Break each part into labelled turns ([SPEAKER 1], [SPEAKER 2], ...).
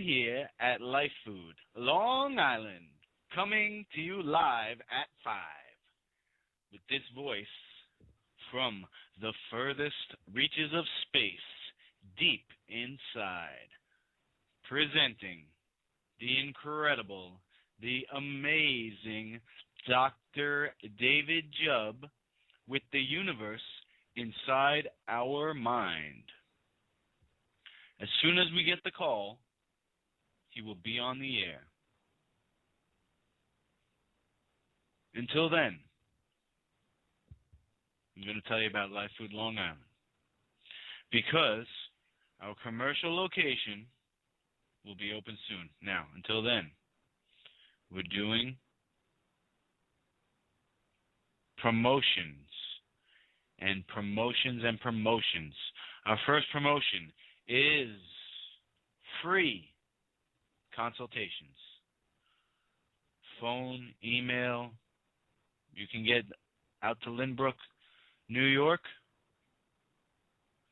[SPEAKER 1] here at LifeFood, Long Island, coming to you live at 5 with this voice from the furthest reaches of space, deep inside, presenting the incredible, the amazing Dr. David Jubb with the universe inside our mind. As soon as we get the call, he will be on the air. Until then, I'm going to tell you about LifeFood Long Island, because our commercial location will be open soon. Now, until then, we're doing promotions and promotions and promotions. Our first promotion is free consultations. Phone, email. You can get out to Lynbrook, New York.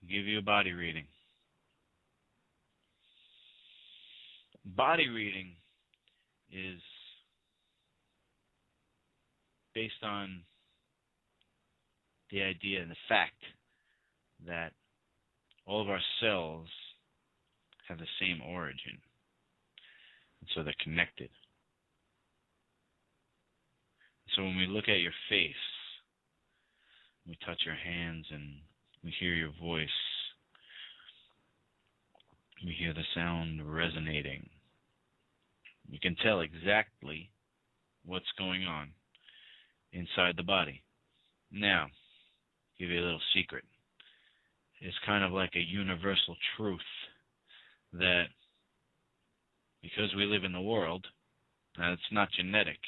[SPEAKER 1] Give you a body reading. Body reading is based on the idea and the fact that all of our cells have the same origin, and so they're connected. So when we look at your face, we touch your hands and we hear your voice, we hear the sound resonating. We can tell exactly what's going on inside the body. Now, give you a little secret. It's kind of like a universal truth that because we live in the world, now it's not genetic,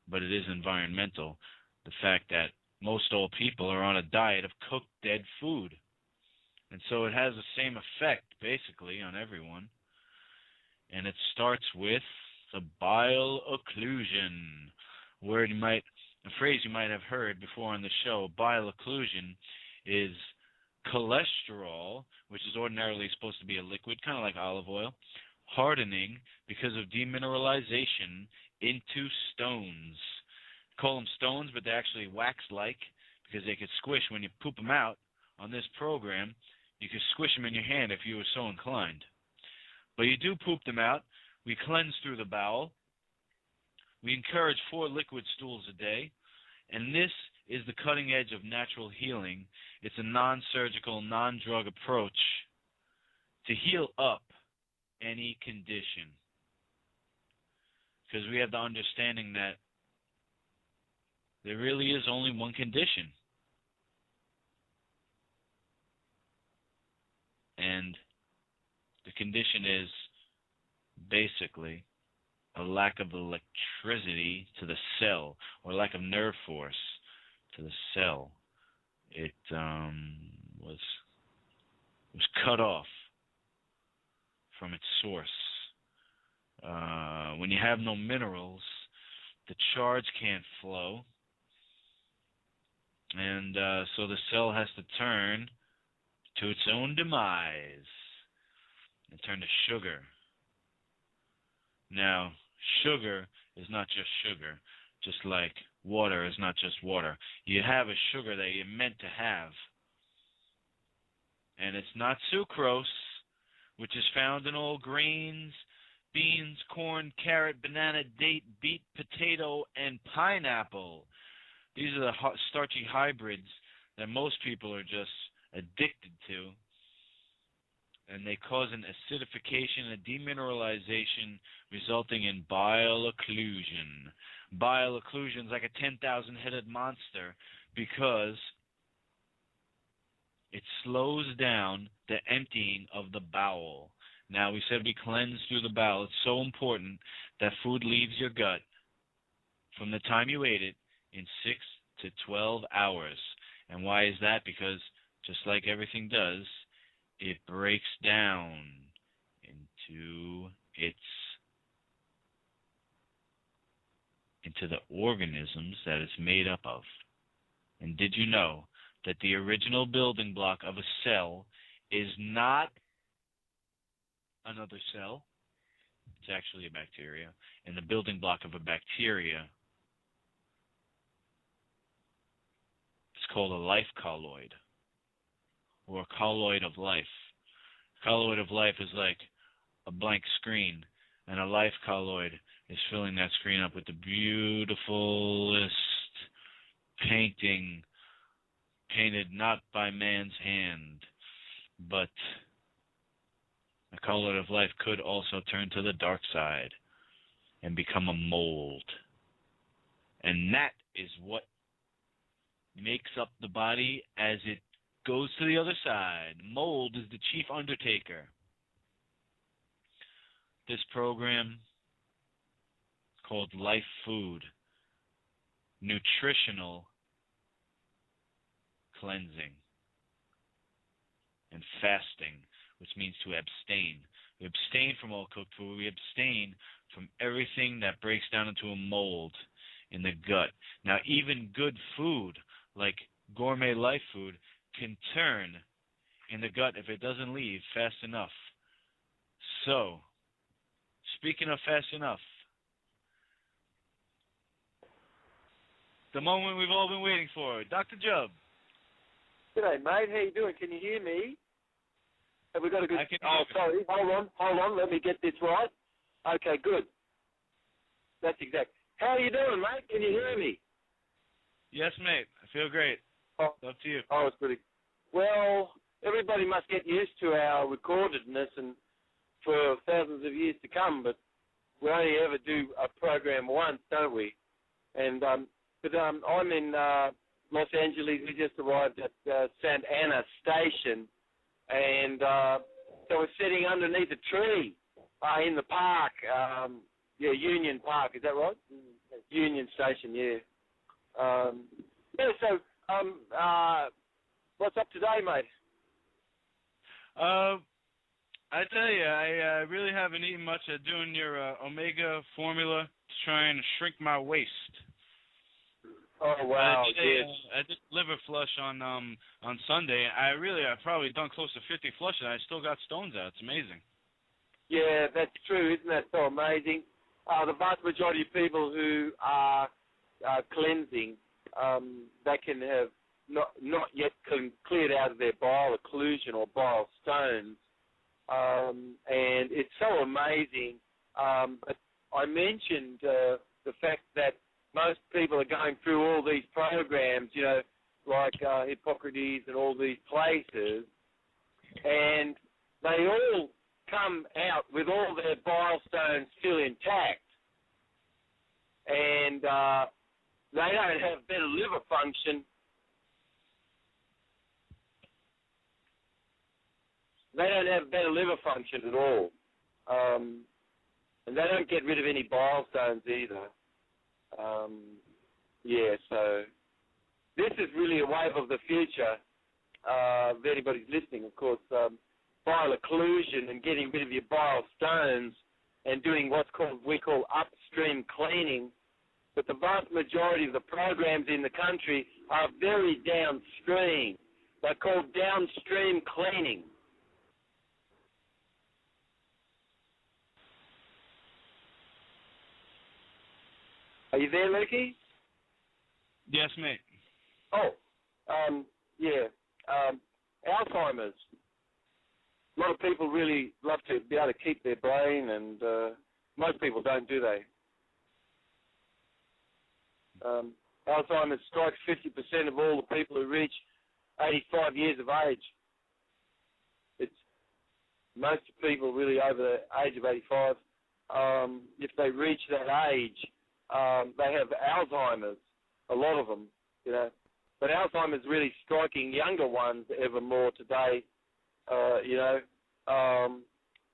[SPEAKER 1] but it is environmental, the fact that most old people are on a diet of cooked dead food. And so it has the same effect, basically, on everyone. And it starts with the bile occlusion, a phrase you might have heard before on the show. Bile occlusion is cholesterol, which is ordinarily supposed to be a liquid, kind of like olive oil, hardening because of demineralization into stones. Call them stones, but they're actually wax-like because they could squish when you poop them out. On this program, you could squish them in your hand if you were so inclined. But you do poop them out. We cleanse through the bowel. We encourage 4 liquid stools a day. And this is the cutting edge of natural healing. It's a non-surgical, non-drug approach to heal up any condition. Because we have the understanding that there really is only one condition. And the condition is basically a lack of electricity to the cell, or lack of nerve force to the cell. It was cut off from its source. When you have no minerals, the charge can't flow, and so the cell has to turn to its own demise and turn to sugar. Now, sugar is not just sugar, just like water is not just water. You have a sugar that you're meant to have, and it's not sucrose, which is found in all grains, beans, corn, carrot, banana, date, beet, potato, and pineapple. These are the starchy hybrids that most people are just addicted to, and they cause an acidification, a demineralization, resulting in bile occlusion. Bile occlusion is like a 10,000-headed monster because it slows down the emptying of the bowel. Now, we said we cleanse through the bowel. It's so important that food leaves your gut from the time you ate it in 6 to 12 hours. And why is that? Because just like everything does, it breaks down into the organisms that it's made up of. And did you know that the original building block of a cell is not another cell. It's actually a bacteria. And the building block of a bacteria is called a life colloid, or a colloid of life. Colloid of life is like a blank screen, and a life colloid is filling that screen up with the beautifulest painting, painted not by man's hand, but a colloid of life could also turn to the dark side and become a mold. And that is what makes up the body as it goes to the other side. Mold is the chief undertaker. This program called LifeFood, nutritional cleansing and fasting, which means to abstain. We abstain from all cooked food. We abstain from everything that breaks down into a mold in the gut. Now, even good food, like gourmet life food, can turn in the gut if it doesn't leave fast enough. So, speaking of fast enough, the moment we've all been waiting for, Dr. Jubb.
[SPEAKER 2] G'day, mate. How you doing? Can you hear me? Have we got a good...
[SPEAKER 1] I can
[SPEAKER 2] Oh, sorry. Hold on. Let me get this right. Okay, good. That's exact. How are you doing, mate? Can you hear me?
[SPEAKER 1] Yes, mate. I feel great.
[SPEAKER 2] Oh,
[SPEAKER 1] up to you.
[SPEAKER 2] Oh, it's pretty... Well, everybody must get used to our recordedness and for thousands of years to come, but we only ever do a program once, don't we? And I'm in Los Angeles. We just arrived at Santa Ana Station, and so we're sitting underneath a tree in the park. Union Park. Is that right? Union Station. Yeah. So what's up today, mate?
[SPEAKER 1] I tell you, I really haven't eaten much. Doing your omega formula to try and shrink my waist.
[SPEAKER 2] Oh wow! Yes.
[SPEAKER 1] I did liver flush on Sunday. I've probably done close to 50 flushes. I still got stones out. It's amazing.
[SPEAKER 2] Yeah, that's true. Isn't that so amazing? The vast majority of people who are cleansing, they can have not yet cleared out of their bile occlusion or bile stones, and it's so amazing. But I mentioned the fact that most people are going through all these programs, like Hippocrates and all these places, and they all come out with all their bile stones still intact, and they don't have better liver function. They don't have better liver function at all, and they don't get rid of any bile stones either. So this is really a wave of the future. If anybody's listening, of course, bile occlusion and getting rid of your bile stones and doing we call upstream cleaning. But the vast majority of the programs in the country are very downstream. They're called downstream cleaning. Are you there, Lukey?
[SPEAKER 1] Yes, mate.
[SPEAKER 2] Oh, Alzheimer's. A lot of people really love to be able to keep their brain, and most people don't, do they? Alzheimer's strikes 50% of all the people who reach 85 years of age. It's most people really over the age of 85. If they reach that age, they have Alzheimer's, a lot of them, But Alzheimer's really striking younger ones ever more today,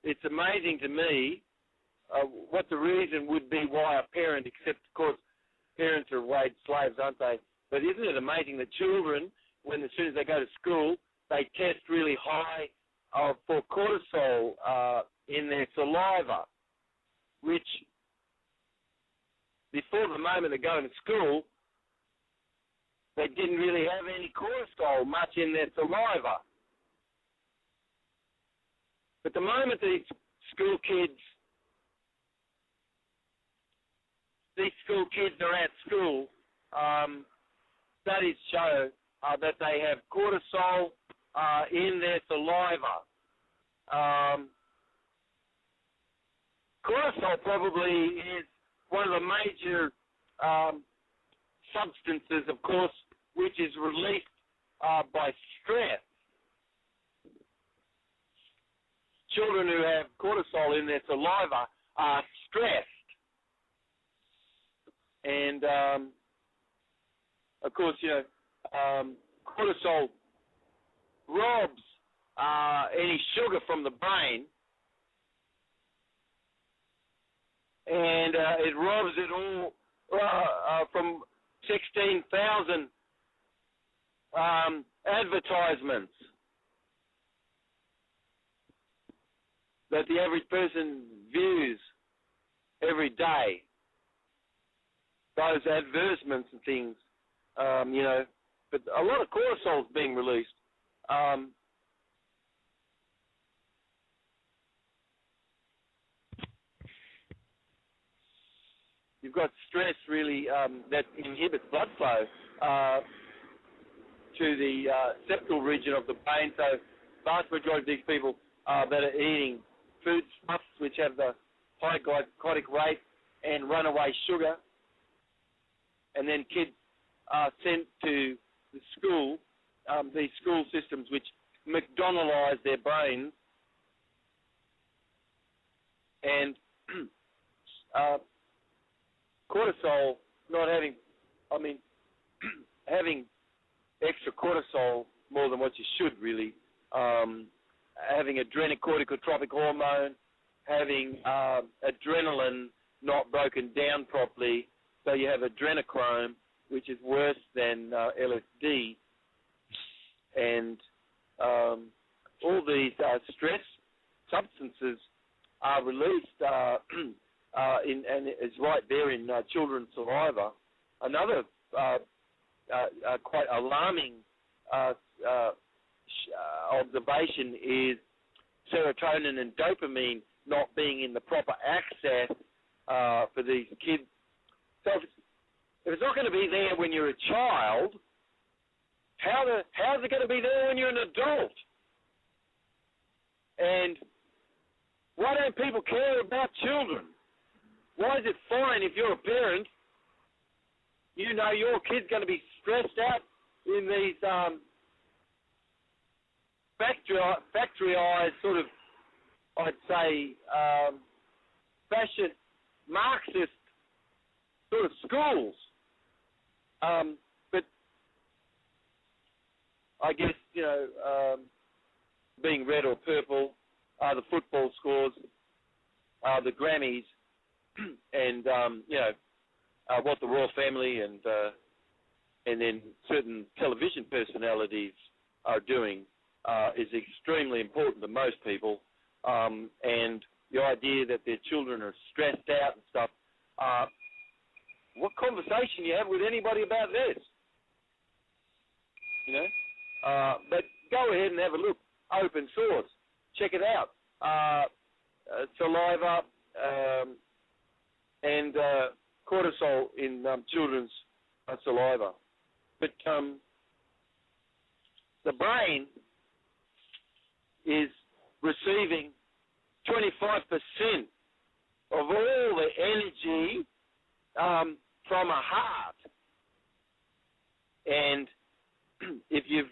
[SPEAKER 2] It's amazing to me what the reason would be why a parent, except, of course, parents are wage slaves, aren't they? But isn't it amazing that children, as soon as they go to school, they test really high for cortisol in their saliva, which before the moment of going to school, they didn't really have any cortisol much in their saliva. But the moment they school kids. These school kids are at school. Studies show that they have cortisol in their saliva. Cortisol probably is one of the major substances, of course, which is released by stress. Children who have cortisol in their saliva are stressed. And, of course, cortisol robs any sugar from the brain, and it robs it all from 16,000 advertisements that the average person views every day. Those advertisements and things, but a lot of cortisol is being released. You've got stress really that inhibits blood flow to the septal region of the brain. So, vast majority of these people that are eating food stuffs which have the high glycemic rate and runaway sugar, and then kids are sent to the school, these school systems which McDonaldize their brains, and cortisol not having, having extra cortisol more than what you should really, having adrenocorticotropic hormone, having adrenaline not broken down properly, so you have adrenochrome, which is worse than LSD, and all these stress substances are released, and it's right there in children's saliva. Another quite alarming observation is serotonin and dopamine not being in the proper access for these kids. So if it's not going to be there when you're a child, how's it going to be there when you're an adult? And why don't people care about children? Why is it fine if you're a parent, you know your kid's going to be stressed out in these factoryized sort of, I'd say, fascist, Marxist sort of schools. But I guess, being red or purple, the football scores, the Grammys, and, what the royal family and then certain television personalities are doing is extremely important to most people. And the idea that their children are stressed out and stuff, what conversation you have with anybody about this? But go ahead and have a look. Open source. Check it out. Saliva and cortisol in children's saliva. But the brain is receiving 25% of all the energy from a heart. And if you've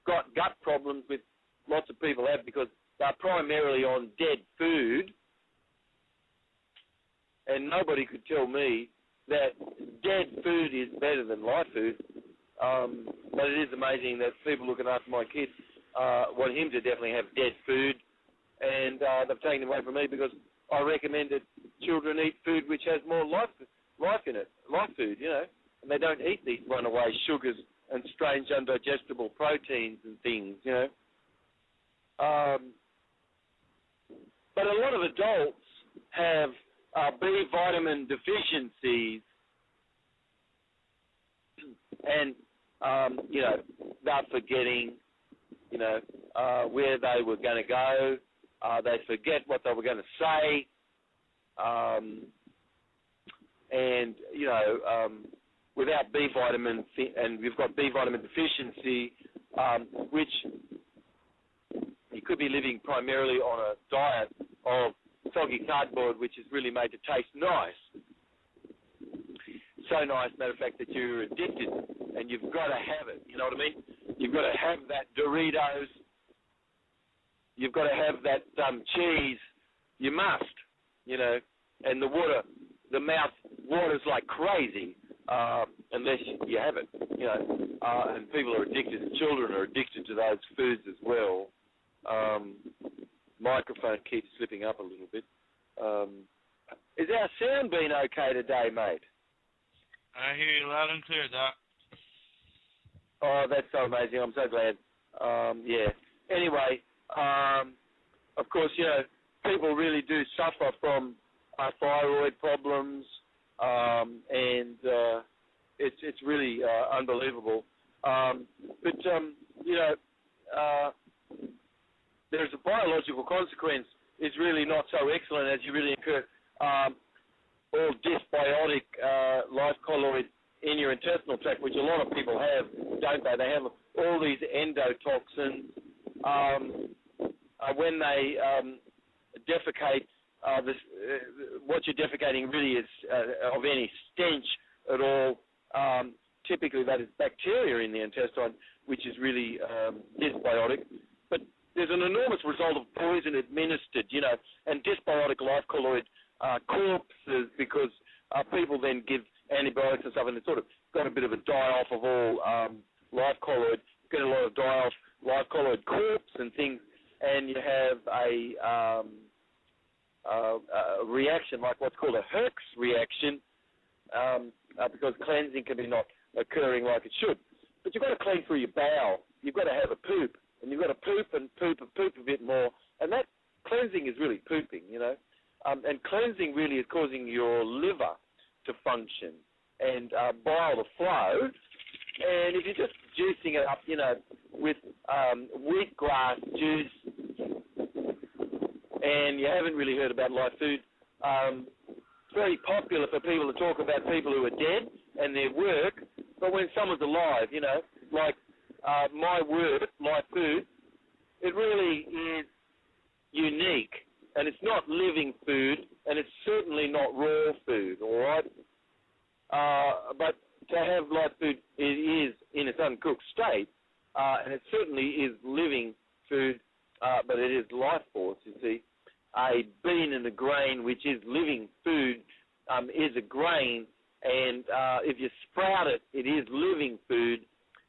[SPEAKER 2] got gut problems, with lots of people have, because they're primarily on dead food, and nobody could tell me that dead food is better than live food. But it is amazing that people looking after my kid want him to definitely have dead food, and they've taken it away from me because I recommended children eat food which has more life in it, live food, and they don't eat these runaway sugars and strange undigestible proteins and things, But a lot of adults have B vitamin deficiencies, and they're forgetting, where they were going to go, They forget what they were going to say. And, you know, without B vitamin, and we've got B vitamin deficiency, which you could be living primarily on a diet of soggy cardboard, which is really made to taste nice. So nice, matter of fact, that you're addicted, and you've got to have it. You know what I mean? You've got to have that Doritos. You've got to have that cheese. You must, you know. And the mouth waters like crazy unless you have it, you know. And people are addicted. Children are addicted to those foods as well. Microphone keeps slipping up a little bit. Is our sound been okay today, mate?
[SPEAKER 1] I hear you loud and clear, Doc.
[SPEAKER 2] Oh, that's so amazing. I'm so glad. Yeah. Anyway, of course, you know, people really do suffer from thyroid problems, and it's really unbelievable. But, you know, there's a biological consequence. It's really not so excellent as you really incur all dysbiotic life colloid in your intestinal tract, which a lot of people have, don't they? They have all these endotoxins. When they defecate, what you're defecating really is of any stench at all. Typically, that is bacteria in the intestine, which is really dysbiotic. But there's an enormous result of poison administered, you know, and dysbiotic life colloid corpses, because people then give antibiotics and stuff, and it's sort of got a bit of a die-off of all life colloid. You get a lot of die-off life colloid corpse and things, and you have a reaction like what's called a Herx reaction, because cleansing can be not occurring like it should. But you've got to clean through your bowel. You've got to have a poop, and you've got to poop and poop and poop a bit more, and that cleansing is really pooping, you know. And cleansing really is causing your liver to function and bile to flow. And if you're just juicing it up, you know, with wheatgrass juice, and you haven't really heard about LifeFood, it's very popular for people to talk about people who are dead and their work, but when someone's alive, you know, like my work, LifeFood, it really is unique. And it's not living food, and it's certainly not raw food, all right? But to have LifeFood, it is in its uncooked state, and it certainly is living food, but it is life force, you see. A bean and a grain, which is living food, is a grain, and if you sprout it, it is living food.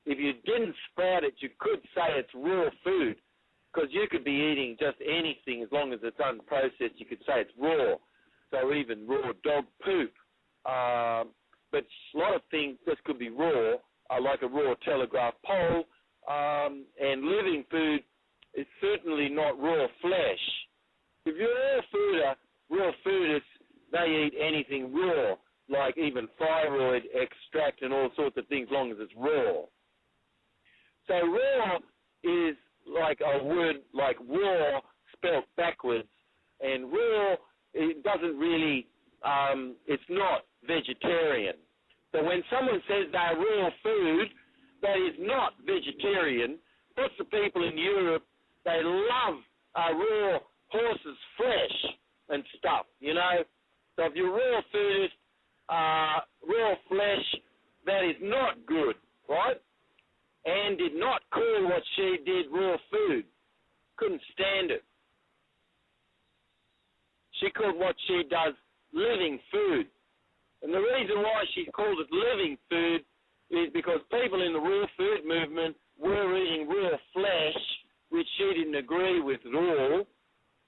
[SPEAKER 2] If you didn't sprout it, you could say it's raw food, because you could be eating just anything as long as it's unprocessed. You could say it's raw, so even raw dog poop. But a lot of things just could be raw, like a raw telegraph pole, and living food is certainly not raw flesh. If you're raw food is they eat anything raw, like even thyroid extract and all sorts of things, as long as it's raw. So raw is like a word like war spelled backwards, and raw, it doesn't really, it's not vegetarian. So when someone says they're raw food, that is not vegetarian. Lots of people in Europe, they love raw horse's flesh and stuff, you know. So if you're raw food, raw flesh, that is not good, right? Anne did not call what she did raw food. Couldn't stand it. She called what she does living food. And the reason why she called it living food is because people in the raw food movement were eating raw flesh, which she didn't agree with at all,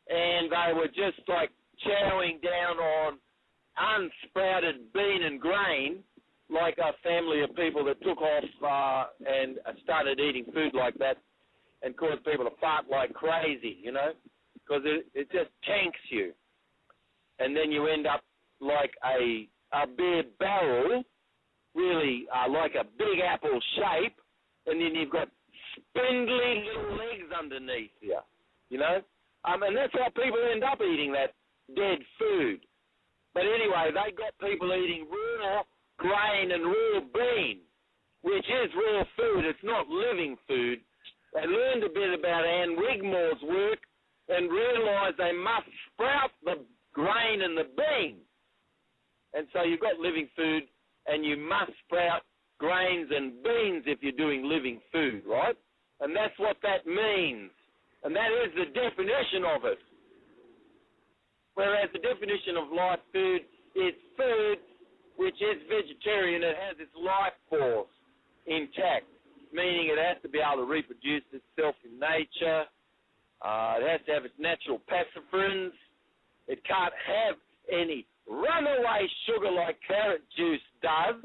[SPEAKER 2] and they were just like chowing down on unsprouted bean and grain, like a family of people that took off and started eating food like that and caused people to fart like crazy, you know, because it just tanks you. And then you end up like a beer barrel, really like a big apple shape, and then you've got spindly little legs underneath you, you know. And that's how people end up eating that dead food. But anyway, they got people eating raw grain and raw bean, which is raw food. It's not living food. They learned a bit about Anne Wigmore's work and realised they must sprout the grain and the bean. And so you've got living food, and you must sprout grains and beans if you're doing living food, right? And that's what that means. And that is the definition of it. Whereas the definition of life food is food which is vegetarian. It has its life force intact, meaning it has to be able to reproduce itself in nature. It has to have its natural pacifrins. It can't have any runaway sugar like carrot juice does.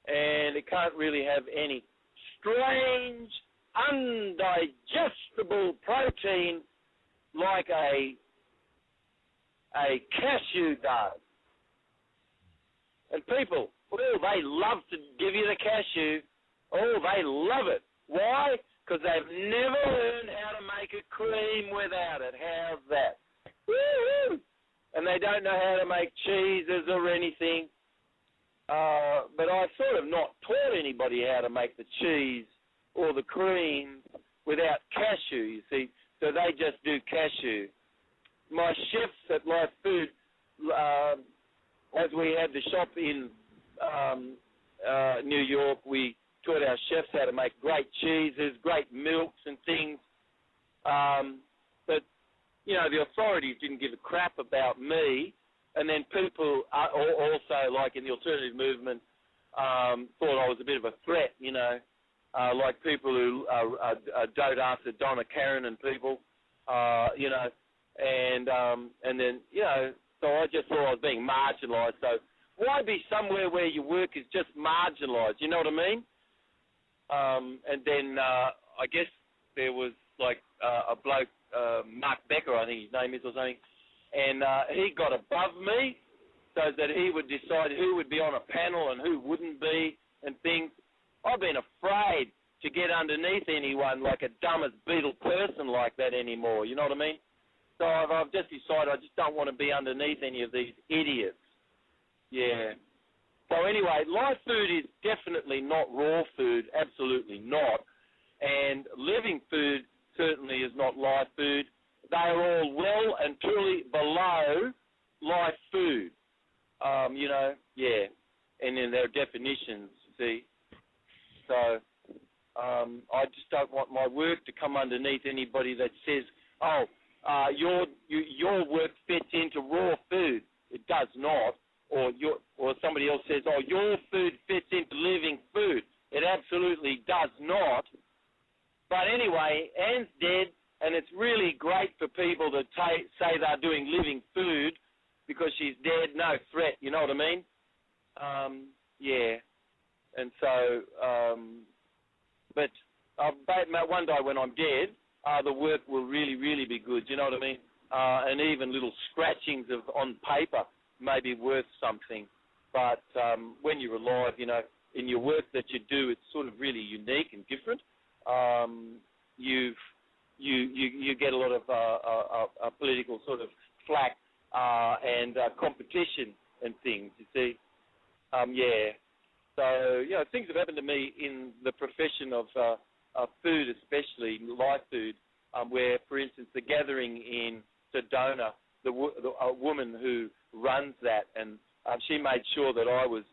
[SPEAKER 2] And it can't really have any strange, undigestible protein like a cashew does. And people, they love to give you the cashew. They love it. Why? Because they've never learned how to make a cream without it. How's that? Woo-hoo! And they don't know how to make cheeses or anything. But I've sort of not taught anybody how to make the cheese or the cream without cashew, you see. So they just do cashew. My chefs at LifeFood, as we had the shop in New York, we taught our chefs how to make great cheeses, great milks and things. But, you know, the authorities didn't give a crap about me. And then people also, like in the alternative movement, thought I was a bit of a threat, you know, like people who dote after Donna Karen and people, you know, and then, you know, so I just thought I was being marginalised. So why be somewhere where your work is just marginalised, you know what I mean? And then I guess there was like a bloke, Mark Becker, I think his name is or something, and he got above me so that he would decide who would be on a panel and who wouldn't be and things. I've been afraid to get underneath anyone like a dumb as beetle person like that anymore, you know what I mean? So I've just decided I just don't want to be underneath any of these idiots. Yeah. So anyway, live food is definitely not raw food, absolutely not. And living food certainly is not live food. They are all well and truly below live food, you know, yeah, and in their definitions, see. So I just don't want my work to come underneath anybody that says, oh, your work fits into raw food. It does not. Or somebody else says, oh, your food fits into living food. It absolutely does not. But anyway, Anne's dead, and it's really great for people to say they're doing living food because she's dead, no threat, you know what I mean? Yeah. And so, but one day when I'm dead, the work will really, really be good, you know what I mean? And even little scratchings on paper may be worth something. But when you're alive, you know, in your work that you do, it's sort of really unique and different. You get a lot of political sort of flack and competition and things, you see. Yeah. So, you know, things have happened to me in the profession of food, especially live food, where, for instance, the gathering in Sedona, a woman who runs that, and she made sure that I was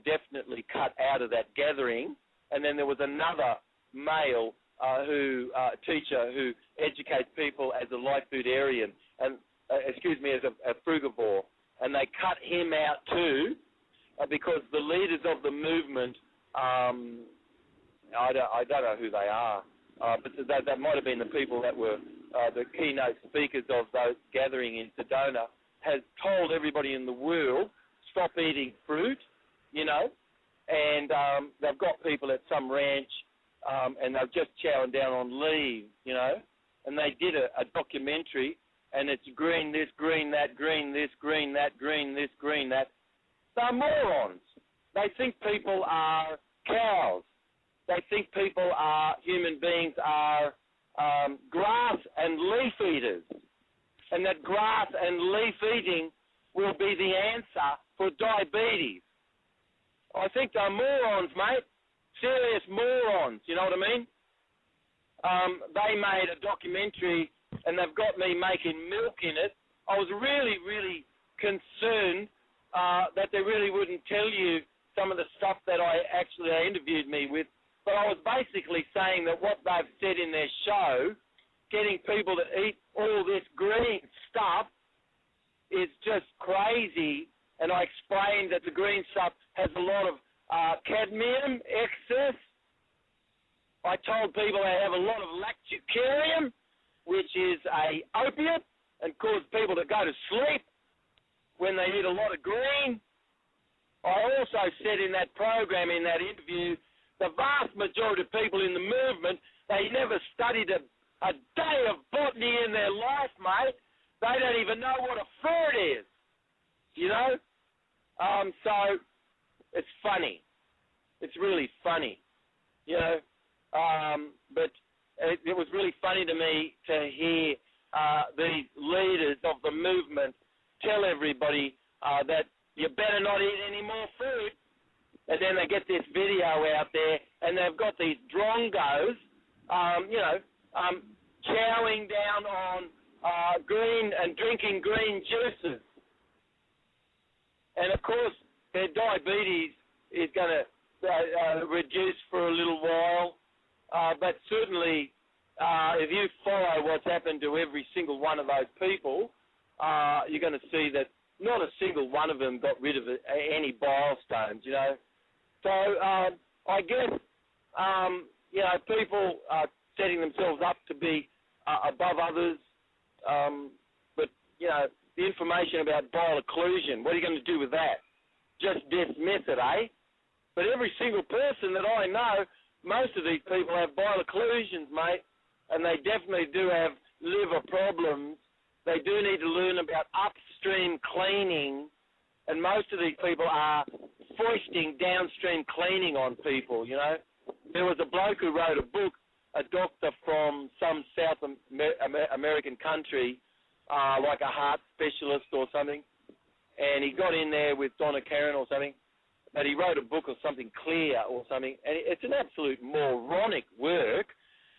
[SPEAKER 2] definitely cut out of that gathering. And then there was another male teacher who educates people as a live foodarian, and as a frugivore, and they cut him out too, because the leaders of the movement, I don't know who they are, but that might have been the people that were the keynote speakers of those gathering in Sedona, has told everybody in the world, stop eating fruit, you know, and they've got people at some ranch, and they're just chowing down on leaves, you know, and they did a documentary, and it's green this, green that, green this, green that, green this, green that. They're morons. They think people are cows. They think human beings are grass and leaf eaters, and that grass and leaf eating will be the answer for diabetes. I think they're morons, mate. Serious morons, you know what I mean? They made a documentary, and they've got me making milk in it. I was really, really concerned that they really wouldn't tell you some of the stuff that they interviewed me with. But I was basically saying that what they've said in their show, getting people to eat all this green stuff, is just crazy. And I explained that the green stuff has a lot of cadmium excess. I told people they have a lot of lactucarium, which is a opiate and cause people to go to sleep when they eat a lot of green. I also said in that program, in that interview, the vast majority of people in the movement, they never studied a day of botany in their life, mate. They don't even know what a fruit is, you know? So it's funny. It's really funny, you know? But it was really funny to me to hear these leaders of the movement tell everybody that you better not eat any more food. And then they get this video out there, and they've got these drongos, chowing down on green and drinking green juices. And, of course, their diabetes is going to reduce for a little while. But certainly, if you follow what's happened to every single one of those people, you're going to see that not a single one of them got rid of any bile stones, you know. So I guess, people are setting themselves up to be above others. But, the information about bile occlusion, what are you going to do with that? Just dismiss it, eh? But every single person that I know, most of these people have bile occlusions, mate, and they definitely do have liver problems. They do need to learn about upstream cleaning, and most of these people are foisting downstream cleaning on people, you know. There was a bloke who wrote a book, a doctor from some South American country, like a heart specialist or something, and he got in there with Donna Karen or something, but he wrote a book or something, Clear or something, and it's an absolute moronic work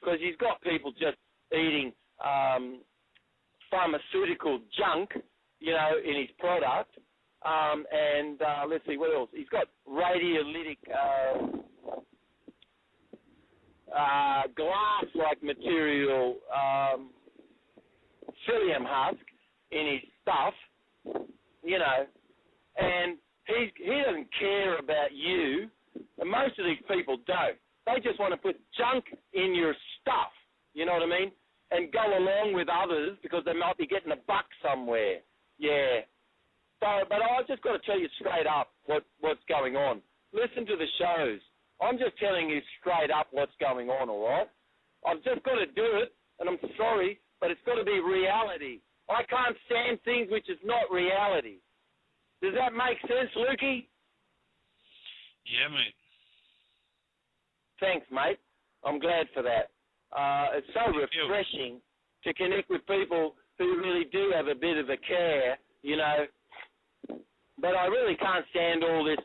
[SPEAKER 2] because he's got people just eating pharmaceutical junk, you know, in his product, and let's see, what else? He's got radiolytic glass-like material, psyllium husk in his stuff, you know, and he doesn't care about you, and most of these people don't. They just want to put junk in your stuff, you know what I mean, and go along with others because they might be getting a buck somewhere. Yeah. So, but I've just got to tell you straight up what's going on. Listen to the shows. I'm just telling you straight up what's going on, all right? I've just got to do it, and I'm sorry, but it's got to be reality. I can't stand things which is not reality. Does that make sense, Lukey?
[SPEAKER 1] Yeah, mate.
[SPEAKER 2] Thanks, mate. I'm glad for that. It's so refreshing to connect with people who really do have a bit of a care, you know. But I really can't stand all this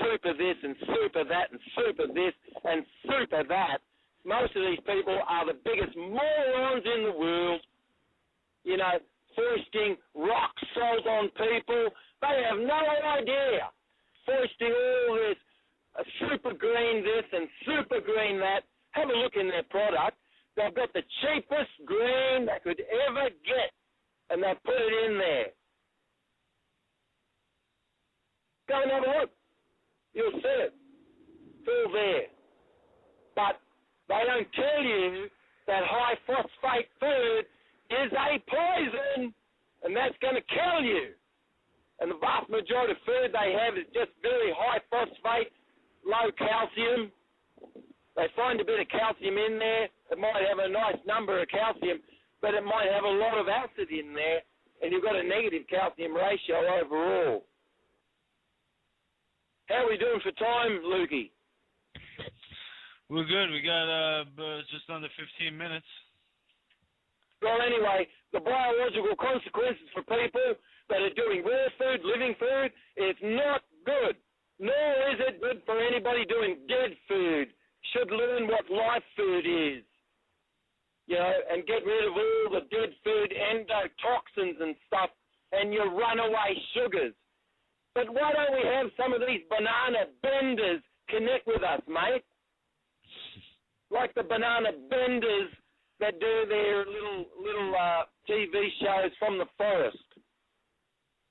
[SPEAKER 2] super this and super that and super this and super that. Most of these people are the biggest morons in the world, you know, foisting rock salt on people. They have no idea. Foisting all this super green this and super green that. Have a look in their product. They've got the cheapest green they could ever get, and they put it in there. Go and have a look. You'll see it. It's all there. But they don't tell you that high phosphate food is a poison, and that's going to kill you. And the vast majority of food they have is just very high phosphate, low calcium. They find a bit of calcium in there. It might have a nice number of calcium, but it might have a lot of acid in there, and you've got a negative calcium ratio overall. How are we doing for time, Lukey?
[SPEAKER 1] We're good. We got just under 15 minutes.
[SPEAKER 2] Well, anyway, the biological consequences for people that are doing raw food, living food, it's not good. Nor is it good for anybody doing dead food. Should learn what life food is, you know, and get rid of all the dead food endotoxins and stuff and your runaway sugars. But why don't we have some of these banana benders connect with us, mate? Like the banana benders that do their little TV shows from the forest.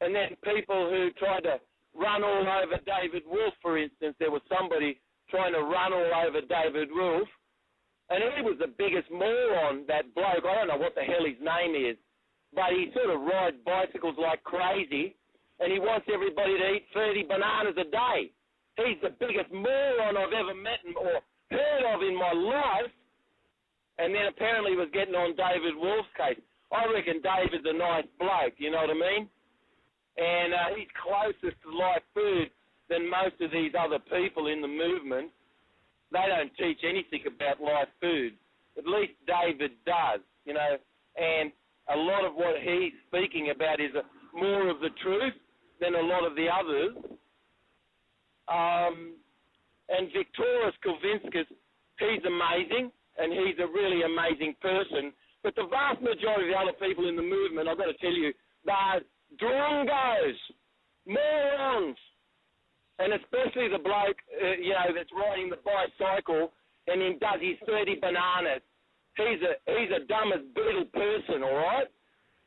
[SPEAKER 2] And then people who try to run all over David Wolf, for instance. There was somebody trying to run all over David Wolf, and he was the biggest moron, that bloke. I don't know what the hell his name is, but he sort of rides bicycles like crazy, and he wants everybody to eat 30 bananas a day. He's the biggest moron I've ever met or heard of in my life. And then apparently he was getting on David Wolf's case. I reckon David's a nice bloke, you know what I mean? And he's closest to LifeFood than most of these other people in the movement. They don't teach anything about LifeFood. At least David does, you know. And a lot of what he's speaking about is more of the truth than a lot of the others. And Victoras Kulvinskas, he's amazing, and he's a really amazing person. But the vast majority of the other people in the movement, I've got to tell you, they're drongos, morons, and especially the bloke, you know, that's riding the bicycle and then does his 30 bananas. He's a dumb as beetle person, all right?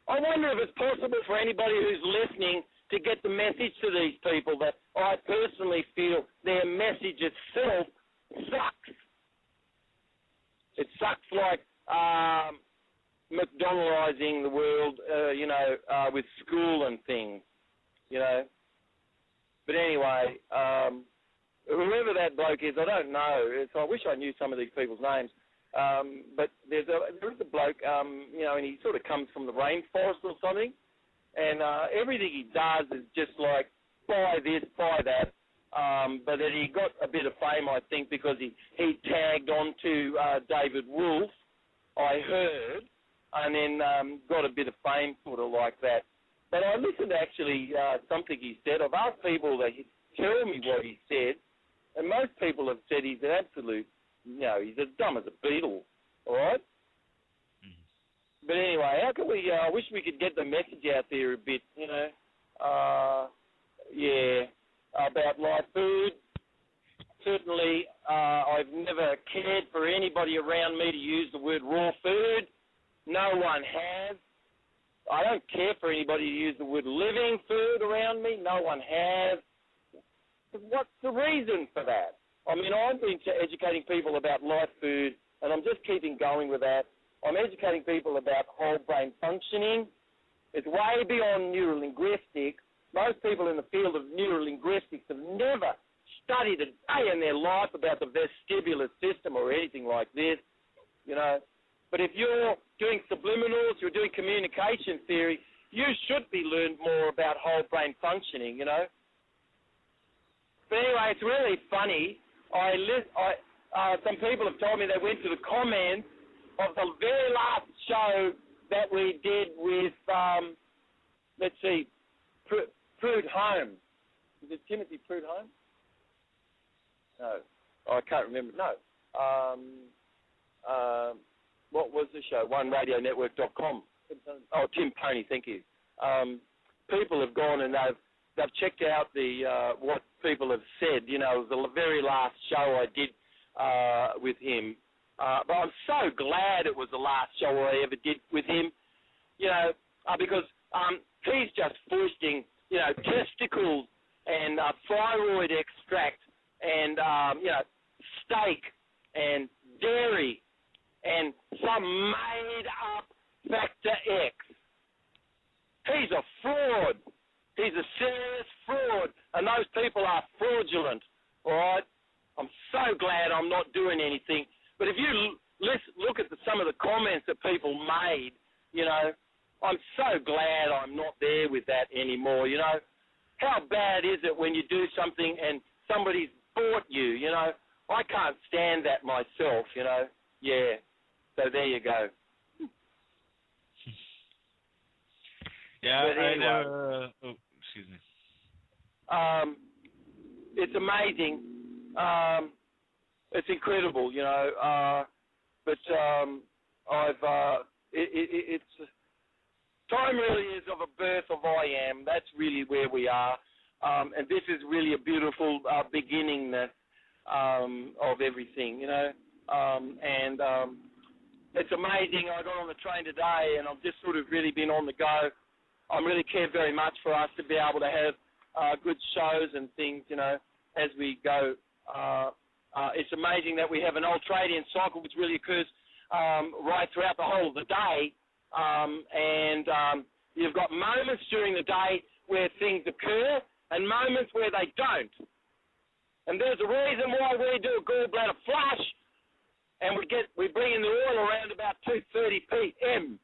[SPEAKER 2] I wonder if it's possible for anybody who's listening to get the message to these people that I personally feel their message itself sucks. It sucks like McDonaldizing the world, you know, with school and things, you know. But anyway, whoever that bloke is, I don't know. I wish I knew some of these people's names. But there is a bloke, you know, and he sort of comes from the rainforest or something. And everything he does is just like, buy this, buy that. But then he got a bit of fame, I think, because he tagged on to David Wolf, I heard, and then got a bit of fame sort of like that. But I listened to actually something he said. I've asked people to tell me what he said, and most people have said he's an absolute, you know, he's as dumb as a beetle, all right? But anyway, how can we, I wish we could get the message out there a bit, you know, about LifeFood. Certainly, I've never cared for anybody around me to use the word raw food. No one has. I don't care for anybody to use the word living food around me. No one has. What's the reason for that? I mean, I've been educating people about LifeFood, and I'm just keeping going with that. I'm educating people about whole brain functioning. It's way beyond neurolinguistics. Most people in the field of neurolinguistics have never studied a day in their life about the vestibular system or anything like this, you know. But if you're doing subliminals, you're doing communication theory, you should be learned more about whole brain functioning, you know. But anyway, it's really funny. Some people have told me they went to the comments of the very last show that we did with, let's see, Prude Holmes. Is it Timothy Prude Holmes? No. Oh, I can't remember. No. What was the show? OneRadioNetwork.com. Oh, Tim Pony, thank you. People have gone and they've checked out the what people have said. You know, it was the very last show I did with him. But I'm so glad it was the last show I ever did with him, you know, because he's just foisting, you know, testicles and thyroid extract and, you know, steak and dairy and some made-up Factor X. He's a fraud. He's a serious fraud, and those people are fraudulent, all right? I'm so glad I'm not doing anything. But if you look at some of the comments that people made, you know, I'm so glad I'm not there with that anymore, you know. How bad is it when you do something and somebody's bought you, you know? I can't stand that myself, you know. Yeah, so there you go.
[SPEAKER 1] Yeah,
[SPEAKER 2] But
[SPEAKER 1] I
[SPEAKER 2] anyway,
[SPEAKER 1] never. Oh, excuse me.
[SPEAKER 2] it's amazing. It's incredible, you know. But it's time really is of a birth of I am. That's really where we are, and this is really a beautiful beginning of everything, you know. It's amazing. I got on the train today, and I've just sort of really been on the go. I really care very much for us to be able to have good shows and things, you know, as we go. It's amazing that we have an ultradian cycle which really occurs right throughout the whole of the day, and you've got moments during the day where things occur and moments where they don't. And there's a reason why we do a gallbladder flush, and we bring in the oil around about 2:30 p.m.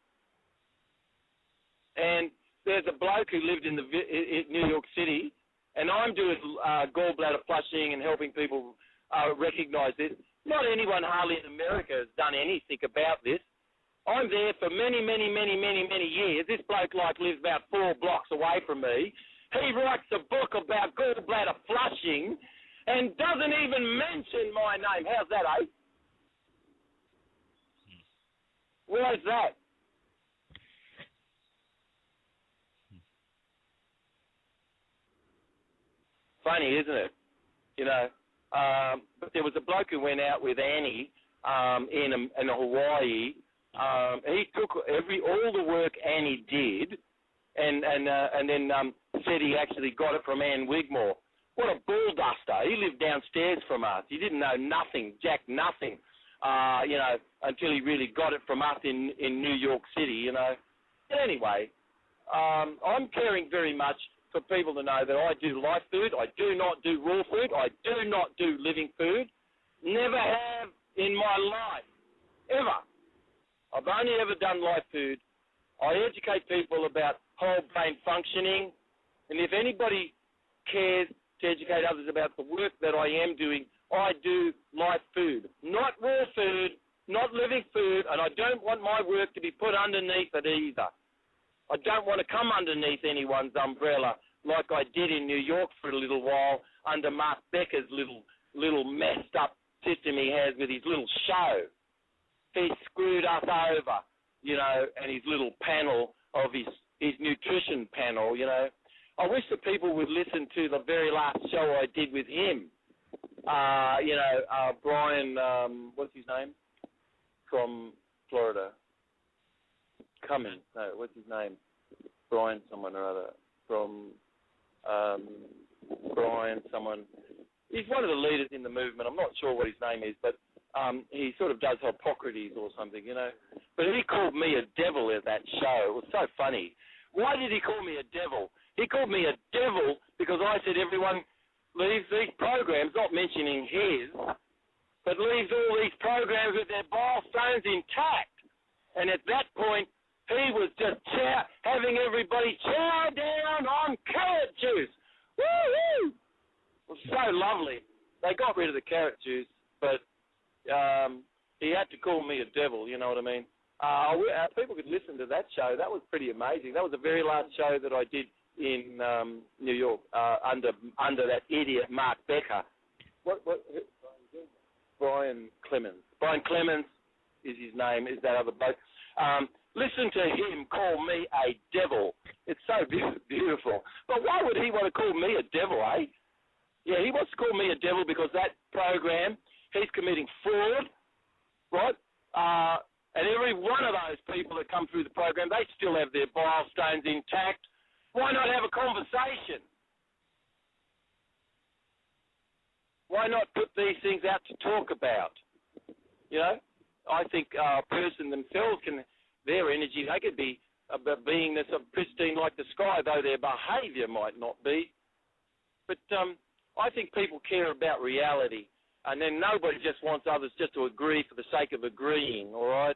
[SPEAKER 2] And there's a bloke who lived in New York City, and I'm doing gallbladder flushing and helping people recognise this. Not anyone hardly in America has done anything about this. I'm there for many years. This bloke lives about 4 blocks away from me. He writes a book about gallbladder flushing and doesn't even mention my name. How's that, eh? Where's that? Funny, isn't it? You know, but there was a bloke who went out with Annie in Hawaii. He took all the work Annie did, and then said he actually got it from Ann Wigmore. What a bull duster! He lived downstairs from us. He didn't know nothing, jack nothing, you know, until he really got it from us in New York City. You know. But anyway, I'm caring very much for people to know that I do LifeFood. I do not do raw food. I do not do living food. Never have in my life, ever. I've only ever done LifeFood. I educate people about whole brain functioning, and if anybody cares to educate others about the work that I am doing, I do LifeFood. Not raw food, not living food, and I don't want my work to be put underneath it either. I don't want to come underneath anyone's umbrella like I did in New York for a little while under Mark Becker's little messed up system he has with his little show. He screwed us over, you know, and his little panel of his nutrition panel, you know. I wish that people would listen to the very last show I did with him. You know, Brian, what's his name? From Florida. Cummins. No, what's his name? Brian someone or other. From Brian someone. He's one of the leaders in the movement. I'm not sure what his name is, but he sort of does Hippocrates or something, you know. But he called me a devil at that show. It was so funny. Why did he call me a devil? He called me a devil because I said everyone leaves these programs, not mentioning his, but leaves all these programs with their bile stones intact. And at that point, he was just having everybody chow down on carrot juice. Woo-hoo! It was so lovely. They got rid of the carrot juice, but he had to call me a devil, you know what I mean? People could listen to that show. That was pretty amazing. That was the very last show that I did in New York under that idiot Mark Becker. Brian Clemens. Brian Clemens is his name, is that other bloke. Listen to him call me a devil. It's so beautiful. But why would he want to call me a devil, eh? Yeah, he wants to call me a devil because that program, he's committing fraud, right? And every one of those people that come through the program, they still have their bile stones intact. Why not have a conversation? Why not put these things out to talk about? You know, I think a person themselves can, their energy, they could be a beingness of pristine like the sky, though their behaviour might not be. But I think people care about reality, and then nobody just wants others just to agree for the sake of agreeing, all right?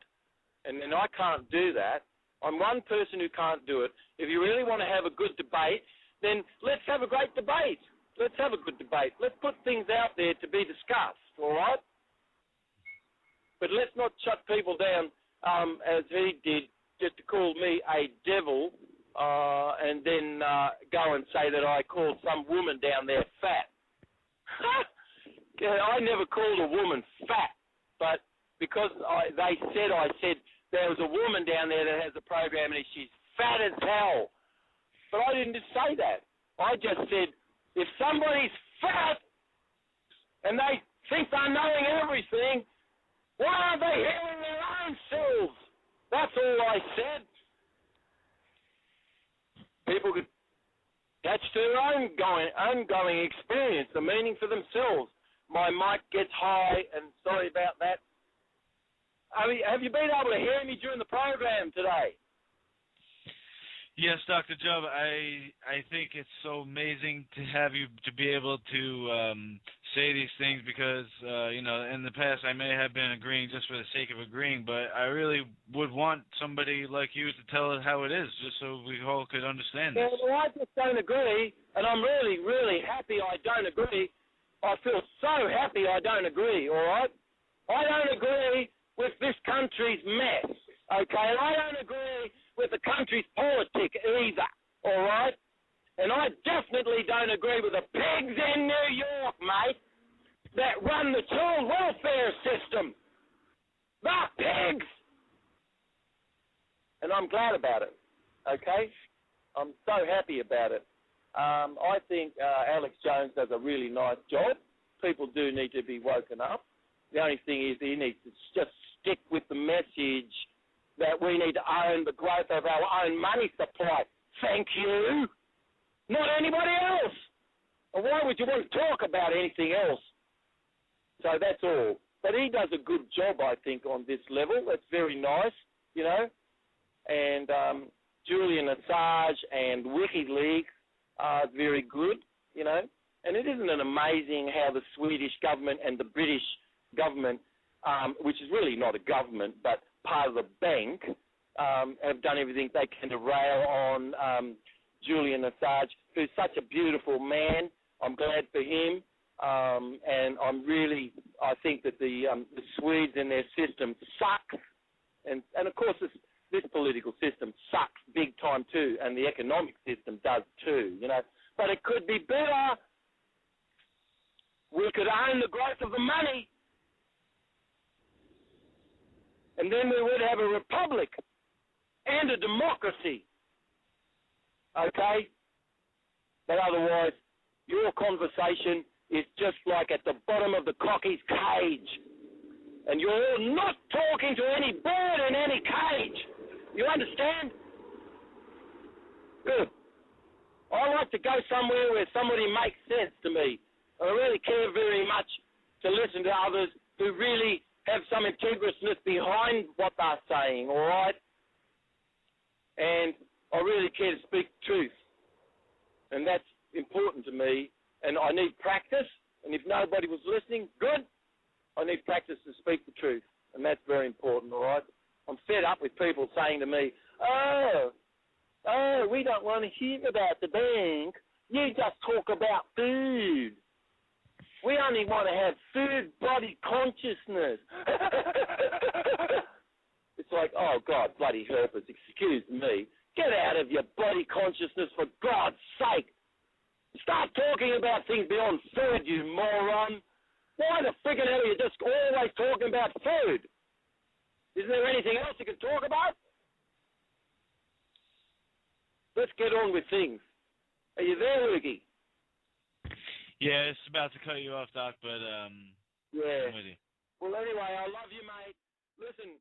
[SPEAKER 2] And then I can't do that. I'm one person who can't do it. If you really want to have a good debate, then let's have a great debate. Let's have a good debate. Let's put things out there to be discussed, all right? But let's not shut people down as he did, just to call me a devil and then go and say that I called some woman down there fat. Yeah, I never called a woman fat, but because I said there was a woman down there that has a program and she's fat as hell. But I didn't just say that. I just said, if somebody's fat and they think they're knowing everything, why aren't they healing their own selves? That's all I said. People could catch their own ongoing experience, the meaning for themselves. My mic gets high, and sorry about that. Have you been able to hear me during the program today?
[SPEAKER 1] Yes, Dr. Jubb, I think it's so amazing to have you to be able to say these things because, in the past I may have been agreeing just for the sake of agreeing, but I really would want somebody like you to tell us how it is just so we all could understand this.
[SPEAKER 2] Well, I just don't agree, and I'm really, really happy I don't agree. I feel so happy I don't agree, all right? I don't agree with this country's mess, okay? And I don't agree with the country's politics either, all right? And I definitely don't agree with the pigs in New York, mate, that run the child welfare system. The pigs! And I'm glad about it, okay? I'm so happy about it. I think Alex Jones does a really nice job. People do need to be woken up. The only thing is he needs to just stick with the message that we need to own the growth of our own money supply. Thank you. Not anybody else. And why would you want to talk about anything else? So that's all. But he does a good job, I think, on this level. That's very nice, And Julian Assange and WikiLeaks are very good, And it isn't it amazing how the Swedish government and the British government, which is really not a government, but part of the bank, have done everything they can to rail on Julian Assange, who's such a beautiful man. I'm glad for him. And I think that the Swedes and their system sucks. And of course, this political system sucks big time too, and the economic system does too, But it could be better. We could own the growth of the money. And then we would have a republic and a democracy. Okay? But otherwise, your conversation is just like at the bottom of the cockie's cage. And you're not talking to any bird in any cage. You understand? Good. I like to go somewhere where somebody makes sense to me. I really care very much to listen to others who really have some integrity behind what they're saying, all right? And I really care to speak truth. And that's important to me. And I need practice. And if nobody was listening, good. I need practice to speak the truth. And that's very important, all right? I'm fed up with people saying to me, oh, we don't want to hear about the bank. You just talk about food. We only want to have food body consciousness. It's like, oh, God, bloody herpers, excuse me. Get out of your body consciousness for God's sake. Start talking about things beyond food, you moron. Why the friggin' hell are you just always talking about food? Isn't there anything else you can talk about? Let's get on with things. Are you there, Luigi?
[SPEAKER 1] Yeah, it's about to cut you off, Doc, but
[SPEAKER 2] yeah.
[SPEAKER 1] I'm with you.
[SPEAKER 2] Well, anyway, I love you, mate. Listen,